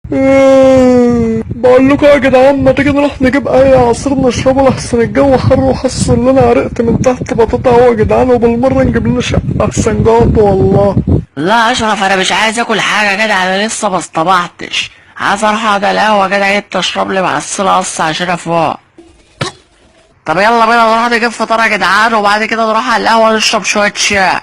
بقول لكم يا جدعان، ما تيجي نروح نجيب اي عصير نشربه لحسن الجو حر وحاسس ان انا عرقت من تحت بطاطا اهو يا جدعان، وبالمره نجيب لنا شقه احسن جواب والله. لا اشرف، انا مش عايز اكل حاجه كده، انا لسه ما اصطبحتش. عايز اروح اقعد على القهوه كده، جيت اشرب لي معسله قص عشان افوق. طب يلا بينا نروح نجيب فطار يا جدعان، وبعد كده نروح على القهوه نشرب شويه شاي.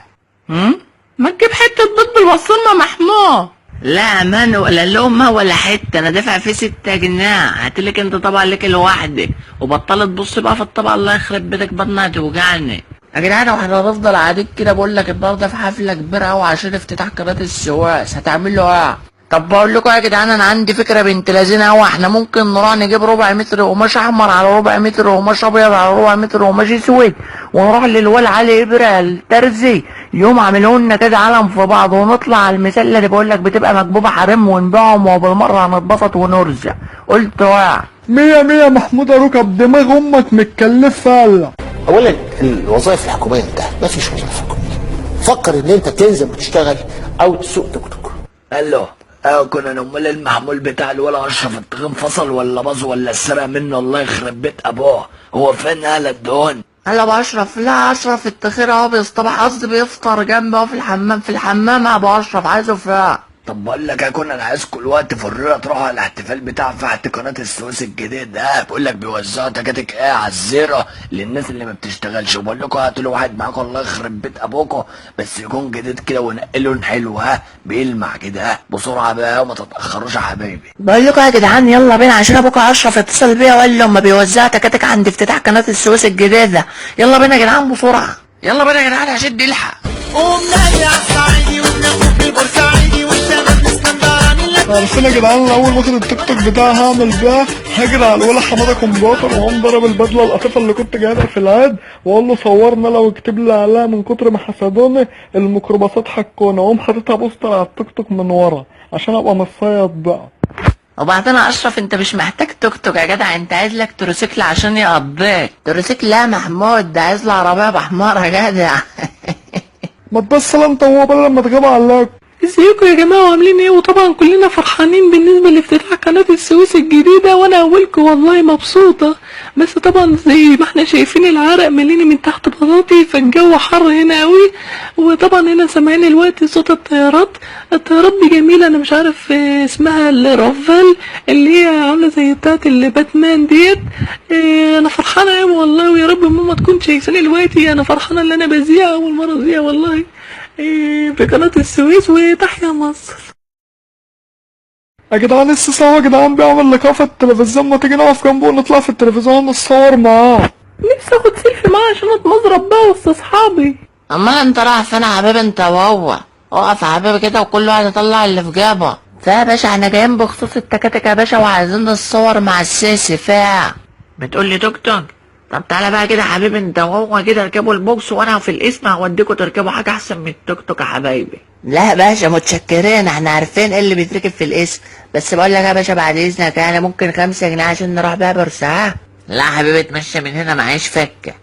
ما تجيب حته بيض بالبسطرمه يا محمود. لا مان، ولا لقمه ولا حته، انا دافع فيه 6 جنيه. هاتلك انت طبق لك لوحدك، وبطلت تبص بقى في الطبق، الله يخرب بيتك بطني هتوجعني. يا جدعان واحنا هنفضل قاعدين كده؟ بقول لك النهارده في حفله كبيره قوي عشان افتتاح قناه السويس، هتعملوا ايه؟ طب بقول لكم يا جدعان، انا عندي فكره بنت لذينه قوي. احنا ممكن نروح نجيب ربع متر قماش احمر على ربع متر قماش ابيض على ربع متر قماش اسود، ونروح للولا علي ابره الترزي يوم عاملوا لنا كده علم في بعض، ونطلع على المسله اللي بقول لك بتبقى مكبوبه حريم ونبيعهم، وبالمره هنتبسط ونرزق. قلت واع مية مية محمود يا ركب، دماغ امك متكلفه فعلا. اولا الوظائف الحكوميه انتهت، ما فيش وظائف حكوميه. فكر ان انت تنزل وتشتغل او تسوق توك توك. الو. كنا امال المحمول بتاع الولا اشرف التخين فصل ولا باظ ولا اتسرق منه، الله يخرب بيت ابوه. هو فين اهل الدهون؟ هلا ابو اشرف. لا اشرف التخير اهو بيصطبح، قصدي بيفطر جنبي اهو في الحمام. في الحمام يا ابو اشرف، عايزه فيها. طب بقول لك يا كنا، انا عايزكم الوقت في الرؤية تروحوا على الاحتفال بتاع فتح قناة السويس الجديد ده. بقول لك بيوزعوا تكاتك ايه على الزيرة للناس اللي ما بتشتغلش. وبقول لكم هاتوا له واحد معاكم، الله يخرب بيت ابوكم، بس يكون جديد كده ونقي لون حلو، بيلمع كده بسرعة بقى وما تتأخروش يا حبايبي. بقول لكم يا جدعان يلا بينا، عشان ابوكم اشرف اتصل بيا وقال لي هما بيوزعوا تكاتك عند افتتاح قناة السويس الجديدة. يلا بينا يا جدعان بسرعة، يلا بينا يا جدعان عشان نلحق. قمنا يا صعيدي وناخد في البورسعيدي والشباب اسكندراني. عارفين يا جدعان، الاول واخد التيك توك بتاعي هعمل بيها، هجري على الولا حماده كمبيوتر وقام ضرب البدله القطيفه اللي كنت جايبها في العيد، واقول له صورنا لو اكتب لي عليها من كتر ما حسدوني الميكروباصات حكونا، واقوم حاططها بوستر على التيك توك من ورا عشان ابقى مصيد بقى. وبعدين يا اشرف انت مش محتاج توك توك يا جدع، انت عايز لك تروسيكل عشان يقضيك. تروسيكل لا يا محمود، ده عايز له عربيه بحمار يا جدع. ما تبص انت وهو بقى لما تغيب عليك. ازيكم يا جماعة وعاملين ايه؟ وطبعا كلنا فرحانين بالنسبة لافتتاح قناة السويس الجديدة، وانا اولكم والله مبسوطة. بس طبعا زي ما احنا شايفين العرق مليني من تحت بلاطي، فالجو حر هنا قوي. وطبعا هنا سامعين الوقت صوت الطيارات. الطيارات دي جميلة، انا مش عارف اسمها الرافال اللي هي عاملة زي بتاعت الباتمان ديت. انا فرحانة قوي والله، ويا رب ماما تكون شايفاني دلوقتي. انا فرحانة ان انا بذيع اول مرة اذيع والله في قناة السويس، وتحيا مصر. يا جدعان السيسي يا جدعان بيعمل لقاء في التلفزيون، ما تيجي نقف جنبه ونطلع في التلفزيون نتصور معاه. نفسي اخد سيلفي معاه عشان اتمزرب بقى وسط اصحابي. امال انت رايح فين يا حبيبي انت وهو؟ اقف يا حبيبي كده وكل واحد يطلع اللي في جيبه. فيا باشا احنا جايين بخصوص التكاتك يا باشا، وعايزين نتصور مع السيسي. فيا بتقول لي توك توك؟ طب تعالى بقى كده يا حبيبي انت وهو كده اركبوا البوكس، وانا في الاسم هوديكوا تركبوا حاجه احسن من التوك توك يا حبايبي. لا يا باشا متشكرين، احنا عارفين ايه اللي بيتركب في الاسم. بس بقول لك يا باشا بعد اذنك يعني ممكن 5 جنيه عشان نروح بيها بورسعيد. لا يا حبيبي اتمشى من هنا معيش فكه.